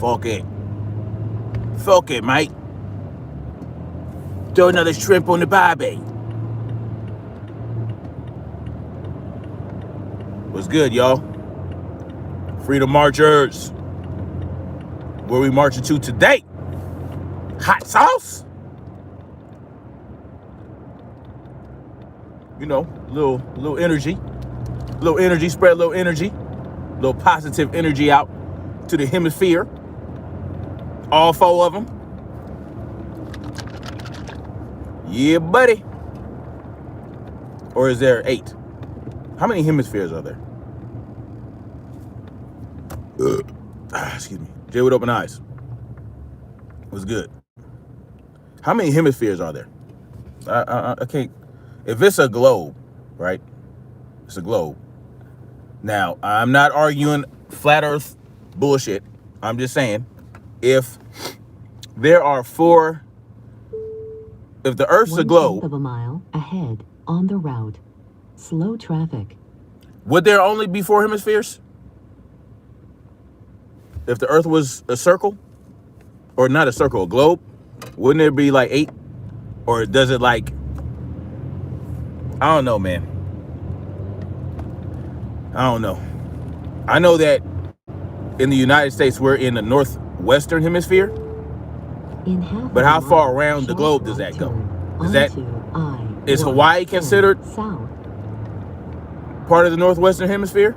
Fuck it. Fuck it, mate. Throw another shrimp on the barbie. What's good, y'all? Freedom Marchers. Where we marching to today? Hot sauce? You know, little energy. Little energy, spread a little energy. Little positive energy out to the hemisphere. All 4 of them. Yeah, buddy. Or is there 8? How many hemispheres are there? Excuse me. Jay with open eyes. What's good? How many hemispheres are there? I can't. If it's a globe, right? It's a globe. Now, I'm not arguing flat earth bullshit. I'm just saying, if there are 4, if the earth's a globe, 1/10 of a mile ahead on the route, slow traffic. Would there only be 4 hemispheres? If the earth was a circle, or not a circle, a globe, wouldn't there be like 8? Or does it like, I don't know, man. I don't know. I know that in the United States, we're in the northwestern hemisphere. But how far around the globe does that go? Is Hawaii considered south part of the northwestern hemisphere?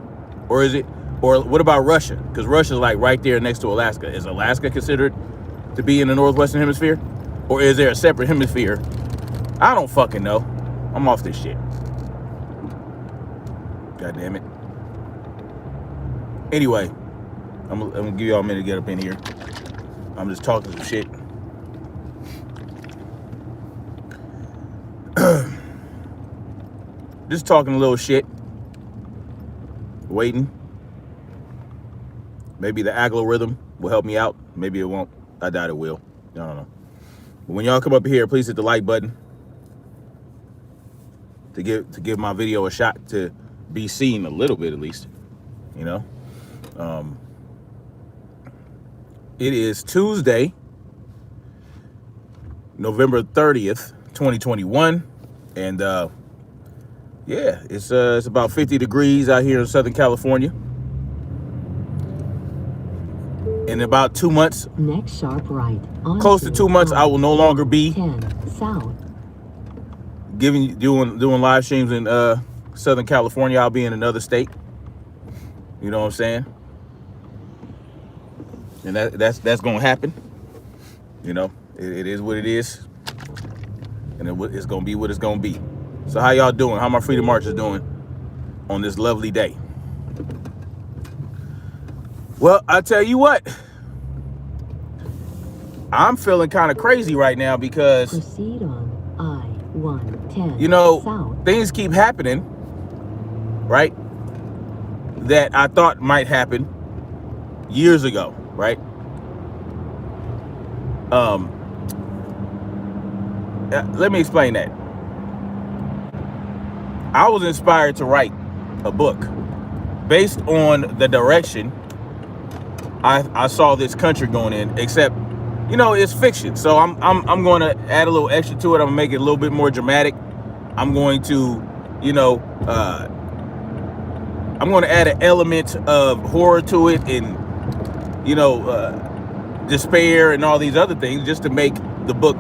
Or is it, or what about Russia? Because Russia's like right there next to Alaska. Is Alaska considered to be in the northwestern hemisphere? Or is there a separate hemisphere? I don't fucking know. I'm off this shit. God damn it. Anyway, I'm gonna give y'all a minute to get up in here. I'm just talking some shit. Just talking a little shit. Waiting. Maybe the algorithm will help me out. Maybe it won't. I doubt it will. I don't know. But when y'all come up here, please hit the like button to give my video a shot to be seen a little bit at least. You know. It is Tuesday, November 30th, 2021, and yeah, it's about 50 degrees out here in Southern California. In about 2 months, next sharp right, close to 2 months, I will no longer be 10 south doing live streams in Southern California. I'll be in another state. You know what I'm saying? And that's gonna happen. You know, it is what it is, and it's gonna be what it's gonna be. So how y'all doing? How my Freedom Marchers doing on this lovely day? Well, I tell you what, I'm feeling kind of crazy right now because proceed on I-110. You know, south. Things keep happening, right? That I thought might happen years ago, right? Let me explain that. I was inspired to write a book based on the direction I saw this country going in, except, you know, it's fiction. So I'm going to add a little extra to it. I'm going to make it a little bit more dramatic. I'm going to, you know, I'm going to add an element of horror to it and, you know, despair and all these other things just to make the book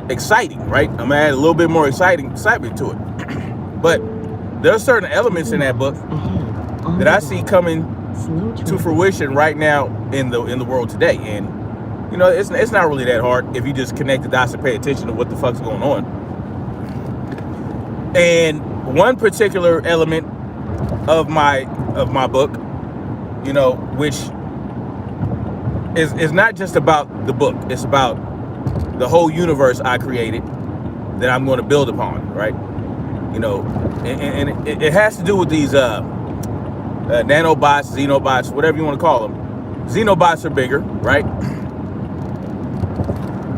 exciting, right? I'm going to add a little bit more excitement to it. But there are certain elements in that book that I see coming to fruition right now in the world today. And, you know, it's not really that hard if you just connect the dots and pay attention to what the fuck's going on. And one particular element of my book, you know, which is not just about the book. It's about the whole universe I created that I'm going to build upon, right? You know, and it has to do with these nanobots, xenobots, whatever you want to call them. Xenobots are bigger, right?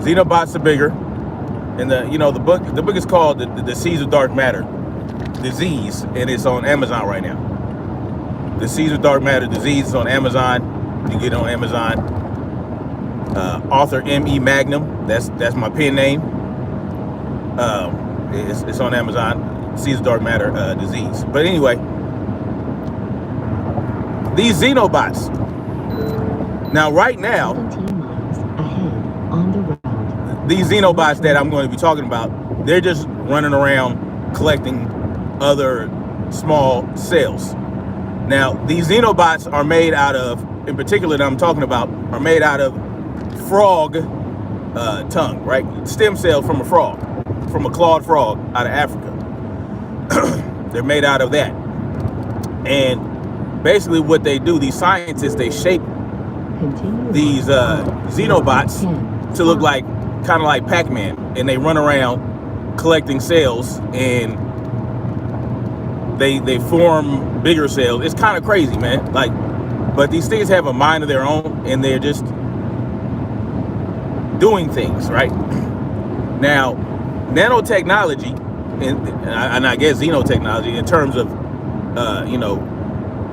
Xenobots are bigger. And the book is called The Seeds of Dark Matter Disease, and it's on Amazon right now. The Seeds of Dark Matter Disease is on Amazon. You get it on Amazon. Author M.E. Magnum. That's my pen name. It's on Amazon. Seeds of Dark Matter Disease. But anyway, these Xenobots. Now, right now, 17 miles ahead on the road. These Xenobots that I'm going to be talking about, they're just running around collecting other small cells. Now, these Xenobots are made out of, in particular that I'm talking about, are made out of frog tongue, right? Stem cells from a frog, from a clawed frog out of Africa. They're made out of that. And basically what they do, these scientists, they shape these Xenobots to look like, kind of like Pac-Man, and they run around collecting cells, and they form bigger cells. It's kind of crazy, man. Like, but these things have a mind of their own, and they're just doing things, right? Now, nanotechnology, and I guess xenotechnology, in terms of,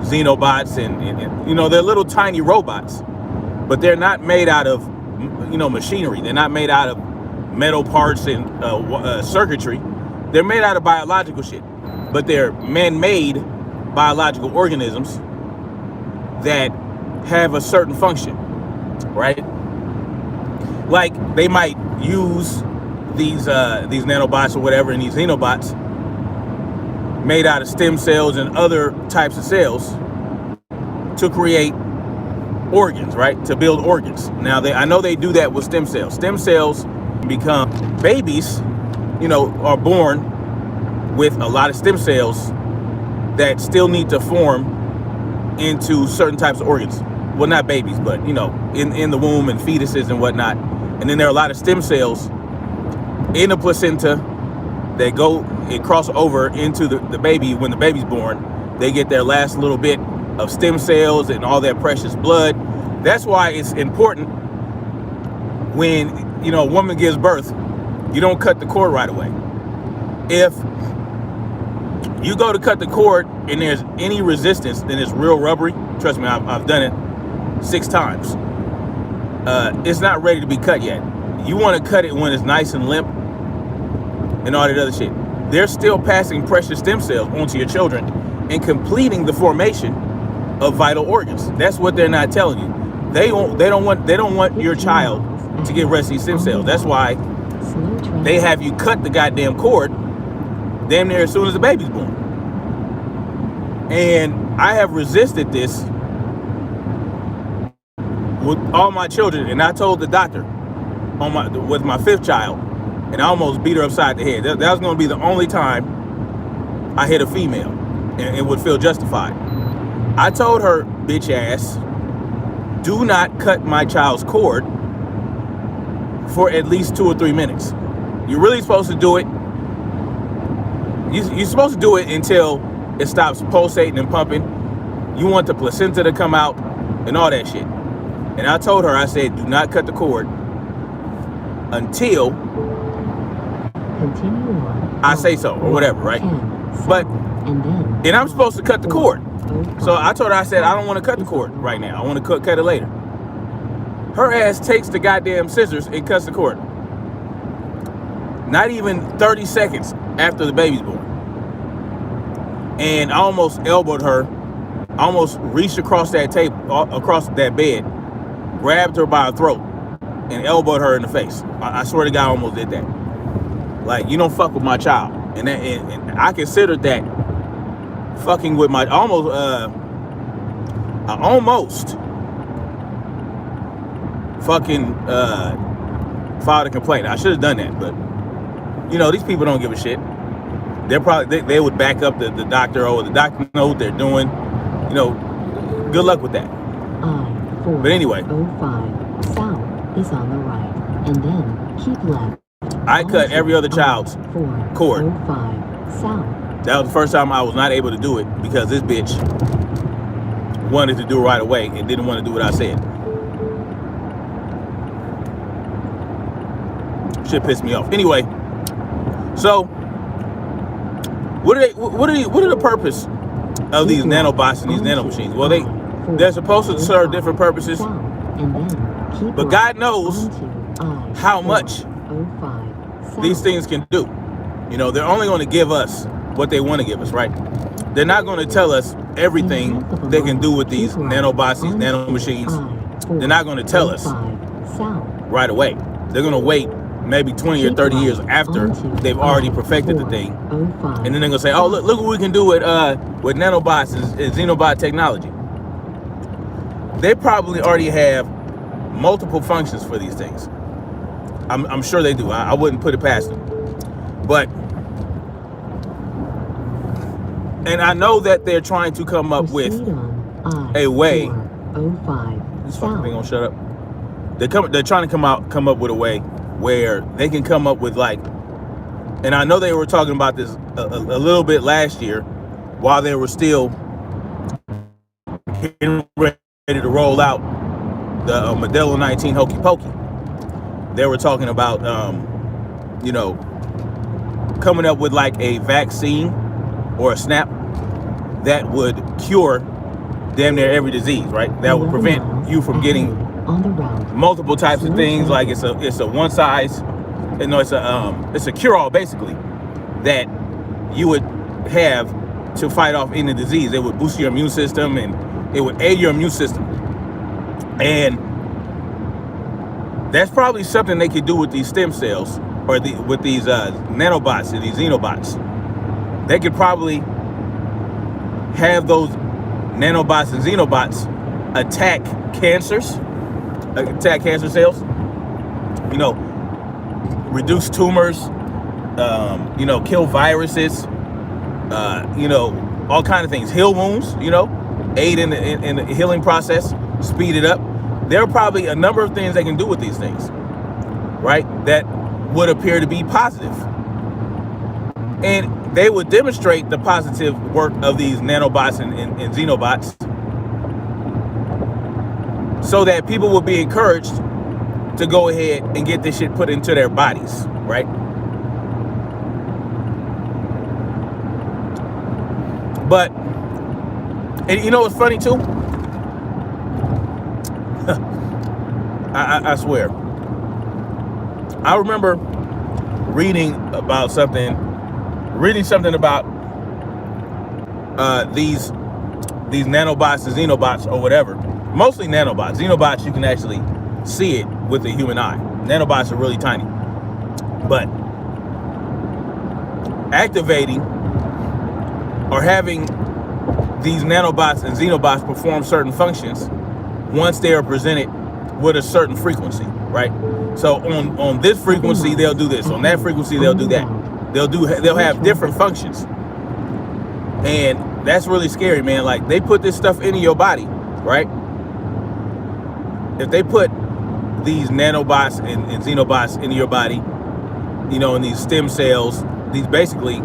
Xenobots, and they're little tiny robots, but they're not made out of, machinery. They're not made out of metal parts and circuitry. They're made out of biological shit, but they're man-made biological organisms that have a certain function, right? Like, they might use these nanobots or whatever, and these Xenobots made out of stem cells and other types of cells to create organs, right? To build organs. Now, I know they do that with stem cells. Stem cells become babies, are born with a lot of stem cells that still need to form into certain types of organs. Well, not babies, but, in the womb and fetuses and whatnot. And then there are a lot of stem cells in the placenta that cross over into the baby. When the baby's born, they get their last little bit of stem cells and all that precious blood. That's why it's important when, a woman gives birth, you don't cut the cord right away. If you go to cut the cord and there's any resistance, then it's real rubbery. Trust me, I've done it 6 times. It's not ready to be cut yet. You want to cut it when it's nice and limp and all that other shit. They're still passing precious stem cells onto your children and completing the formation of vital organs. That's what they're not telling you. They don't want your child to get rid of these stem cells. That's why they have you cut the goddamn cord damn near as soon as the baby's born. And I have resisted this with all my children, and I told the doctor with my 5th child, and I almost beat her upside the head. That was going to be the only time I hit a female, and it would feel justified. I told her, bitch ass, do not cut my child's cord for at least 2 or 3 minutes. You're really supposed to do it. You're supposed to do it until it stops pulsating and pumping. You want the placenta to come out and all that shit. And I told her, I said, do not cut the cord until I say so, or whatever, right? But, and I'm supposed to cut the cord. So I told her, I said, I don't want to cut the cord right now. I want to cut it later. Her ass takes the goddamn scissors and cuts the cord. Not even 30 seconds after the baby's born. And I almost elbowed her. I almost reached across that table, across that bed, grabbed her by her throat, and elbowed her in the face. I swear to God, I almost did that. Like, you don't fuck with my child. And I considered that fucking with my, I almost fucking filed a complaint. I should have done that, but these people don't give a shit. They're probably, they would back up the doctor, or the doctor know what they're doing. Good luck with that. But anyway, 05 south is on the right, and then keep left. I cut every other child's cord. 05 south. That was the first time I was not able to do it because this bitch wanted to do it right away and didn't want to do what I said. Shit pissed me off. Anyway, so what are the purpose of these nanobots and these nano machines? Well, They're supposed to serve different ppurposes, and then keep but God knows how much these things can do. You know, they're only going to give us what they want to give us, right? They're not going to tell us everything they can do with these nanobots, these nano machines. They're not going to tell us right away. They're going to wait maybe 20 or 30 years after they've already perfected the thing. And then they're going to say, oh, look what we can do with nanobots and Xenobot technology. They probably already have multiple functions for these things. I'm sure they do. I wouldn't put it past them. But, and I know that they're trying to come up with a way. This fucking thing gonna shut up. They're trying to come up with a way where they can come up with, like, and I know they were talking about this a little bit last year while they were still getting ready to roll out the Modelo 19 Hokey Pokey. They were talking about, you know, coming up with like a vaccine or a snap that would cure damn near every disease, right? That would prevent you from getting multiple types of things. Like it's a one size, you know, it's a cure-all basically that you would have to fight off any disease. It would boost your immune system and it would aid your immune system. And that's probably something they could do with these stem cells or with these nanobots and these Xenobots. They could probably have those nanobots and Xenobots attack cancer cells, you know, reduce tumors, you know, kill viruses, you know, all kinds of things, heal wounds, you know, aid in the healing process, speed it up. There are probably a number of things they can do with these things, right, that would appear to be positive. And they would demonstrate the positive work of these nanobots and Xenobots so that people would be encouraged to go ahead and get this shit put into their bodies, right? But, and you know what's funny too? I swear. I remember reading something about these nanobots and Xenobots or whatever. Mostly nanobots. Xenobots, you can actually see it with the human eye. Nanobots are really tiny. But activating or having these nanobots and Xenobots perform certain functions once they are presented with a certain frequency, right? So on this frequency they'll do this, on that frequency they'll do that. They'll have different functions. And that's really scary, man. Like, they put this stuff into your body, right? If they put these nanobots and Xenobots into your body, you know, in these stem cells, these basically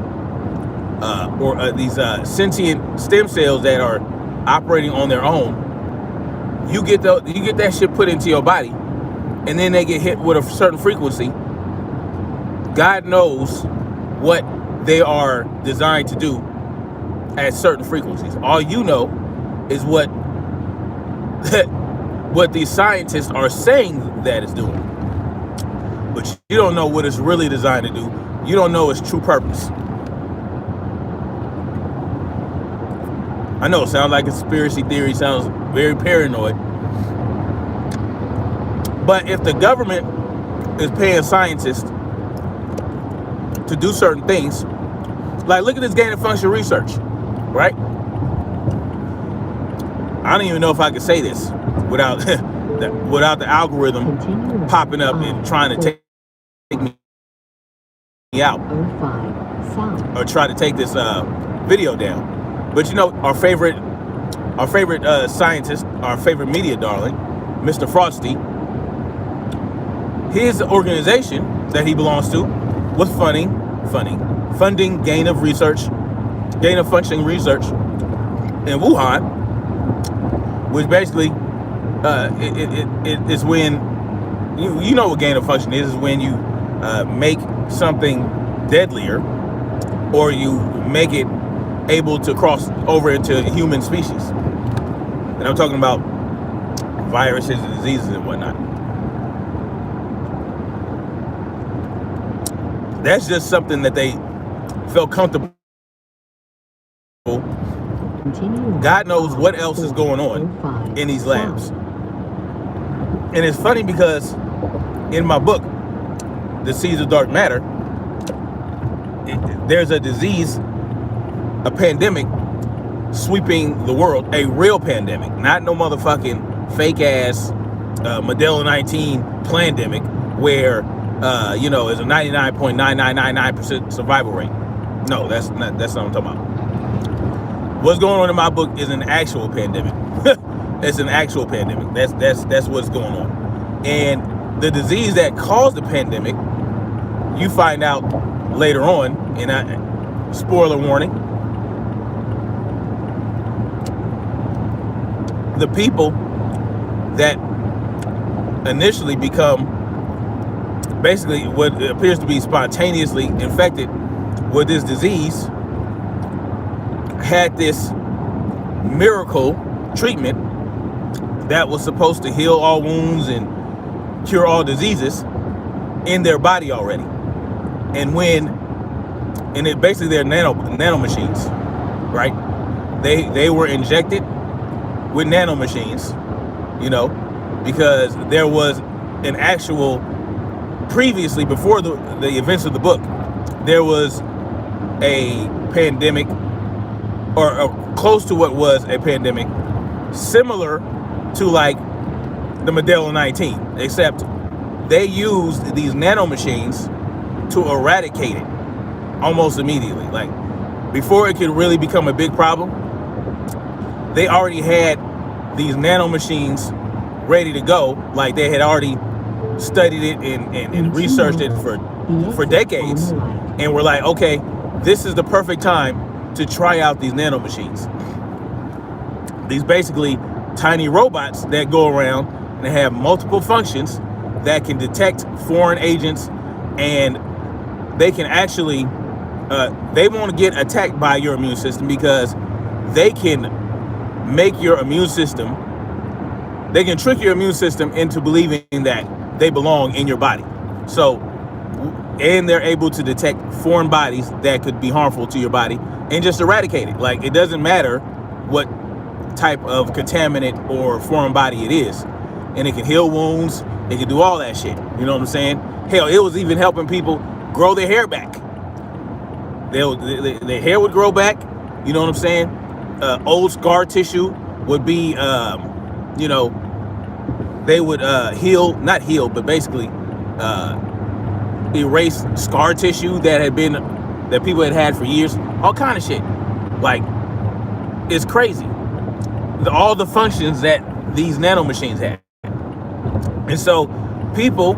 these sentient stem cells that are operating on their own, you get that shit put into your body, and then they get hit with a certain frequency. God knows what they are designed to do at certain frequencies. All you know is what these scientists are saying that it's doing. But you don't know what it's really designed to do. You don't know its true purpose. I know it sounds like a conspiracy theory, sounds very paranoid. But if the government is paying scientists to do certain things, like look at this gain of function research, right? I don't even know if I could say this without the algorithm popping up and trying to take me out or try to take this video down. But you know, our favorite scientist, our favorite media darling, Mr. Frosty, his organization that he belongs to was funding gain of functioning research in Wuhan, which basically it is when you know what gain of function is when you make something deadlier or you make it able to cross over into human species. And I'm talking about viruses and diseases and whatnot. That's just something that they felt comfortable. God knows what else is going on in these labs. And it's funny because in my book, The Seeds of Dark Matter, there's a disease, a pandemic sweeping the world, a real pandemic, not no motherfucking fake ass Modelo 19 pandemic where you know, is a 99.9999% survival rate. No, that's not what I'm talking about. What's going on in my book is an actual pandemic. It's an actual pandemic. That's what's going on. And the disease that caused the pandemic, you find out later on, and spoiler warning, the people that initially become basically what appears to be spontaneously infected with this disease had this miracle treatment that was supposed to heal all wounds and cure all diseases in their body already. And it basically they're nano machines, right? They were injected with nano machines, you know, because there was an actual, previously before the events of the book, there was a pandemic or close to what was a pandemic, similar to like the Modelo 19, except they used these nano machines to eradicate it almost immediately. Like before it could really become a big problem, they already had these nano machines ready to go. Like they had already studied it and researched it for decades, and were like, okay, this is the perfect time to try out these nano machines. These basically tiny robots that go around and have multiple functions that can detect foreign agents, and they can actually they won't get attacked by your immune system because they can make your immune system, they can trick your immune system into believing that they belong in your body. So, and they're able to detect foreign bodies that could be harmful to your body and just eradicate it. Like it doesn't matter what type of contaminant or foreign body it is. And it can heal wounds, it can do all that shit. You know what I'm saying? Hell, it was even helping people grow their hair back. Their hair would grow back, you know what I'm saying? Old scar tissue would be, you know, they would heal, not heal, but basically erase scar tissue that people had for years, all kind of shit. Like, it's crazy. All the functions that these nano machines had. And so people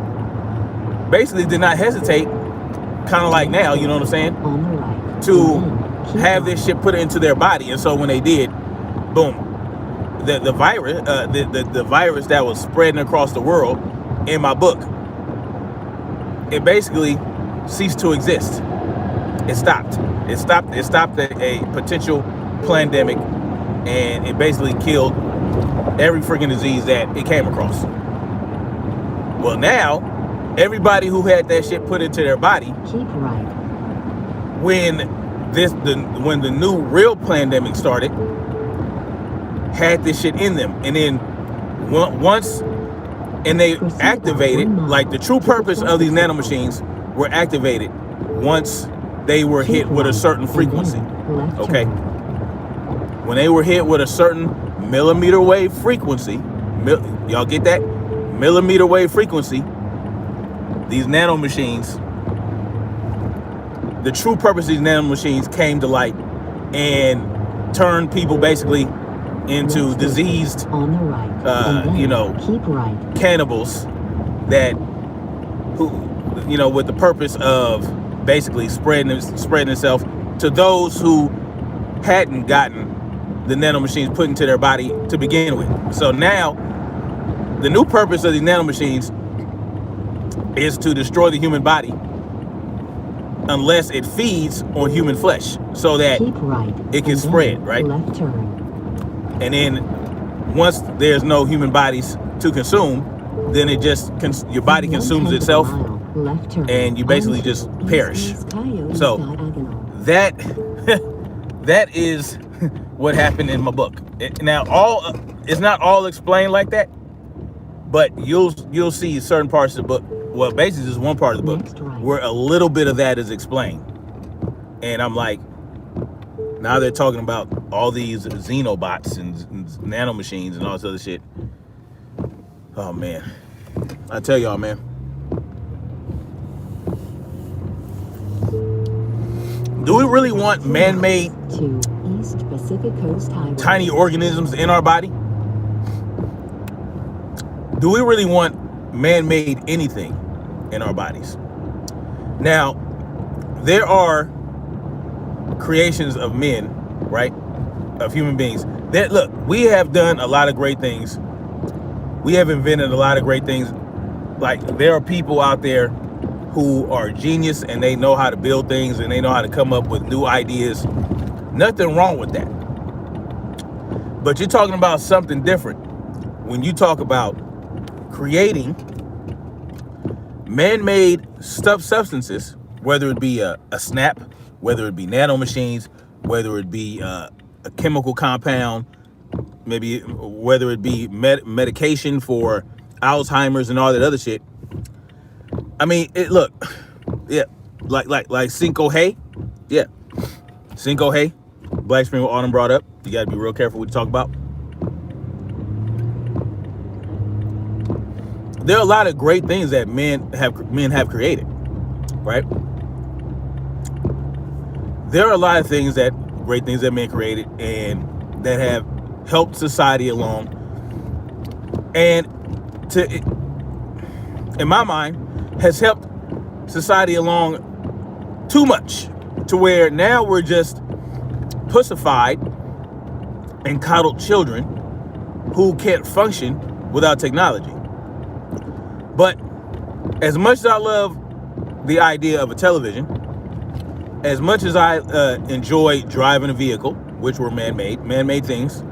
basically did not hesitate, kind of like now, you know what I'm saying, to have this shit put into their body. And so when they did, boom, the virus, the virus that was spreading across the world in my book, it basically ceased to exist. It stopped. It stopped a potential pandemic, and it basically killed every freaking disease that it came across. Well, now everybody who had that shit put into their body, when the new real pandemic started, had this shit in them. And then once, and they activated, like the true purpose of these nanomachines were activated once they were hit with a certain frequency. Okay? When they were hit with a certain millimeter wave frequency, y'all get that? Millimeter wave frequency, these nanomachines, the true purpose of these nanomachines came to light and turned people basically into diseased, you know, cannibals that, who, you know, with the purpose of basically spreading itself to those who hadn't gotten the nanomachines put into their body to begin with. So now, the new purpose of these nanomachines is to destroy the human body unless it feeds on human flesh, so that it can spread, right? And then once there's no human bodies to consume, then it just your body consumes itself, and you basically just perish. So that that is what happened in my book. Now, it's not all explained like that, but you'll see certain parts of the book. Well, basically, just one part of the book where a little bit of that is explained, and I'm like, now they're talking about all these Xenobots and Nano Machines and all this other shit. Oh man, I tell y'all, man. Do we really want man-made East Pacific Coast Highway, tiny organisms in our body? Do we really want man-made anything in our bodies? Now, there are creations of men, right? Of human beings. That, look, we have done a lot of great things. We have invented a lot of great things. Like, there are people out there who are genius and they know how to build things and they know how to come up with new ideas. Nothing wrong with that. But you're talking about something different when you talk about creating man-made substances, whether it be a snap, whether it be nano machines, whether it be a chemical compound, maybe whether it be medication for Alzheimer's and all that other shit. I mean, look, yeah, like Cinco Hay, yeah, Cinco Hay, Black Spring, what Autumn brought up. You got to be real careful what you talk about. There are a lot of great things that men have created, right? There are a lot of great things that men created and that have helped society along, and in my mind, has helped society along too much to where now we're just pussified and coddled children who can't function without technology. But as much as I love the idea of a television, as much as I enjoy driving a vehicle, which were man-made things,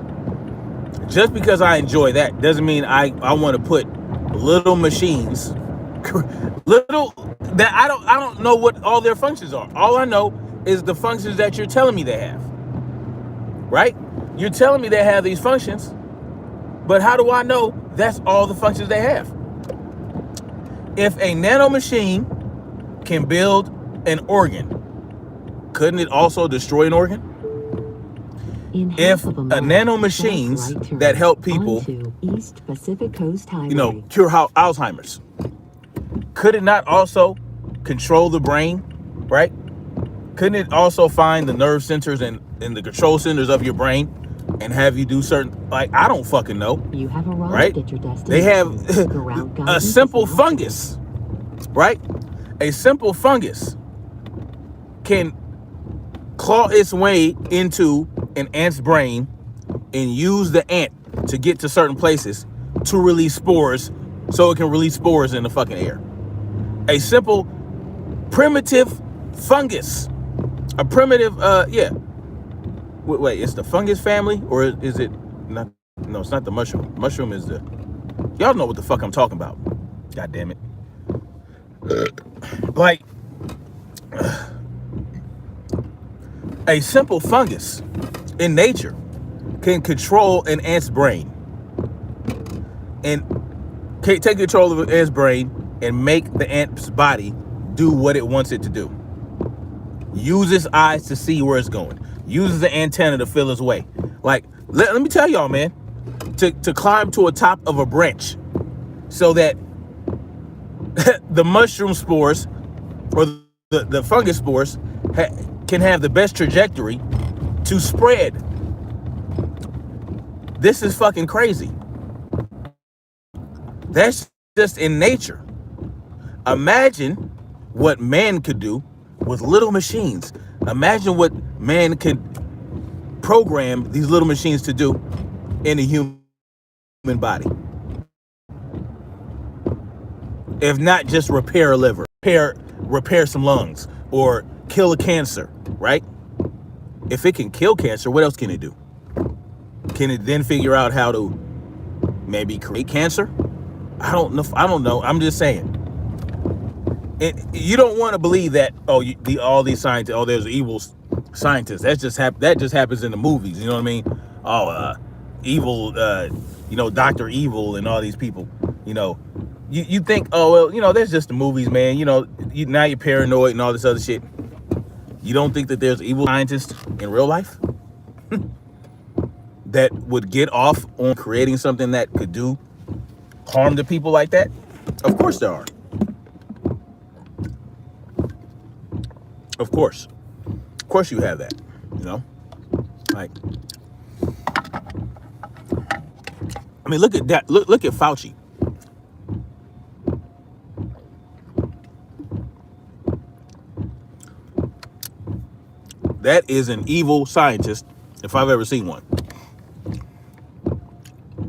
just because I enjoy that doesn't mean I want to put little machines, little that I don't know what all their functions are. All I know is the functions that you're telling me they have. Right? You're telling me they have these functions, but how do I know that's all the functions they have? If a nano machine can build an organ, couldn't it also destroy an organ? If a nano machines that help people, East Pacific Coast Highway, cure Alzheimer's, could it not also control the brain, right? Couldn't it also find the nerve centers and the control centers of your brain and have you do certain, like, I don't fucking know. You have arrived, right? At your destination. They have a simple fungus, right? A simple fungus can claw its way into an ant's brain and use the ant to get to certain places to release spores, so it can release spores in the fucking air. A simple primitive fungus, a primitive wait, it's the fungus family, or is it not? No, it's not the mushroom. Mushroom is the, y'all know what the fuck I'm talking about. God damn it. Like, a simple fungus in nature can control an ant's brain and take control of an ant's brain and make the ant's body do what it wants it to do. Use its eyes to see where it's going. Uses the antenna to feel its way. Like, let me tell y'all, man, to climb to a top of a branch so that the mushroom spores or the fungus spores can have the best trajectory to spread. This is fucking crazy. That's just in nature. Imagine what man could do with little machines. Imagine what man could program these little machines to do in a human body. If not just repair a liver, repair some lungs, or kill a cancer, right? If it can kill cancer, what else can it do? Can it then figure out how to maybe create cancer. I don't know. I'm just saying. You don't want to believe that. Oh, all these scientists. Oh, there's evil scientists. That just happens in the movies. You know what I mean? Oh, evil. Dr. Evil and all these people. You think, oh well, there's just the movies, man. Now you're paranoid and all this other shit. You don't think that there's evil scientists in real life that would get off on creating something that could do harm to people like that? Of course there are. Of course you have that. Like, I mean, look at that. Look at Fauci. That is an evil scientist, if I've ever seen one.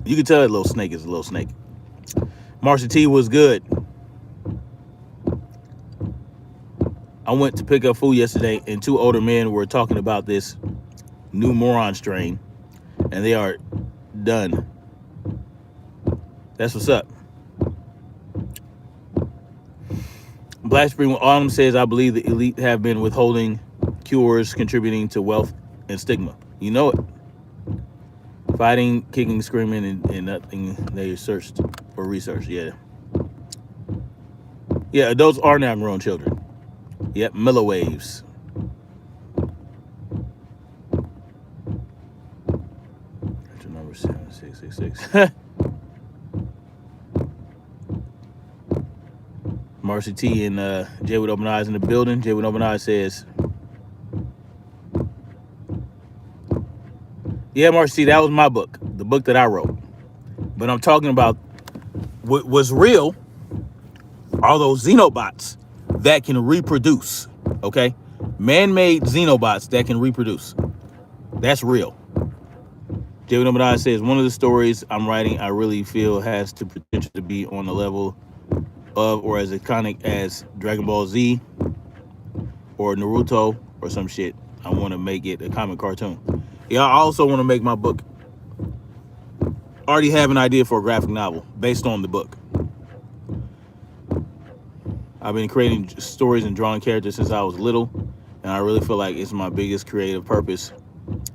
You can tell that little snake is a little snake. Marcia T was good. I went to pick up food yesterday, and 2 older men were talking about this new moron strain, and they are done. That's what's up. Black Spring Autumn says, I believe the elite have been withholding cures, contributing to wealth and stigma. You know it. Fighting, kicking, screaming, and nothing. They searched for research. Yeah, adults are now grown children. Yep, milliwaves. Number 7666. Marcy T and Jay with Open Eyes in the building. Jay with Open Eyes says, yeah, Marcy T, that was my book, the book that I wrote. But I'm talking about what was real are those Xenobots that can reproduce, okay? Man-made Xenobots that can reproduce. That's real. Jay with Open Eyes says, one of the stories I'm writing I really feel has the potential to be on the level of or as iconic as Dragon Ball Z or Naruto or some shit. I want to make it a comic cartoon. Yeah, I also want to make my book. Already have an idea for a graphic novel based on the book. I've been creating stories and drawing characters since I was little, and I really feel like it's my biggest creative purpose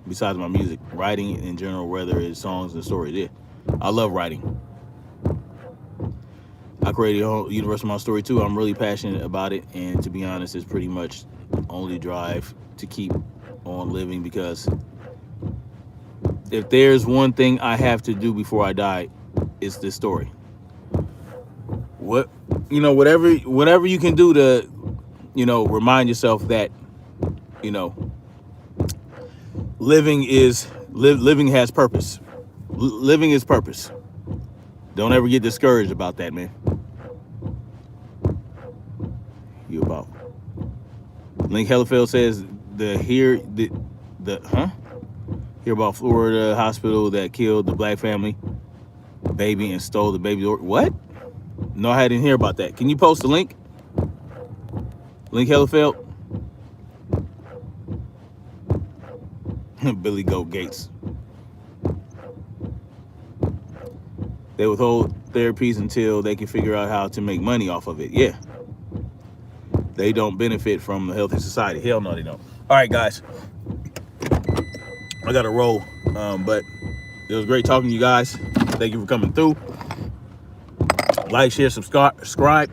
besides my music. Writing in general, whether it's songs and stories. Yeah, I love writing. I created a whole universe of my story too. I'm really passionate about it, and to be honest, it's pretty much the only drive to keep on living, because if there's one thing I have to do before I die, it's this story. Whatever you can do to, remind yourself that, living has purpose. Living is purpose. Don't ever get discouraged about that, man. Link Hellerfeld says hear about Florida hospital that killed the black family baby and stole the baby. What? No, I didn't hear about that. Can you post the link? Link Hellerfeld. Billy Goat Gates. They withhold therapies until they can figure out how to make money off of it. Yeah. They don't benefit from the healthy society. Hell no, they don't. All right, guys. I got to roll. But it was great talking to you guys. Thank you for coming through. Like, share, subscribe.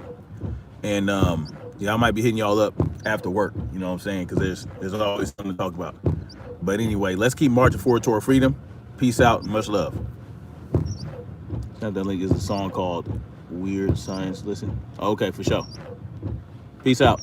And I might be hitting y'all up after work. You know what I'm saying? Because there's always something to talk about. But anyway, let's keep marching forward toward freedom. Peace out. Much love. That link is a song called Weird Science Listen. Okay, for sure. Peace out.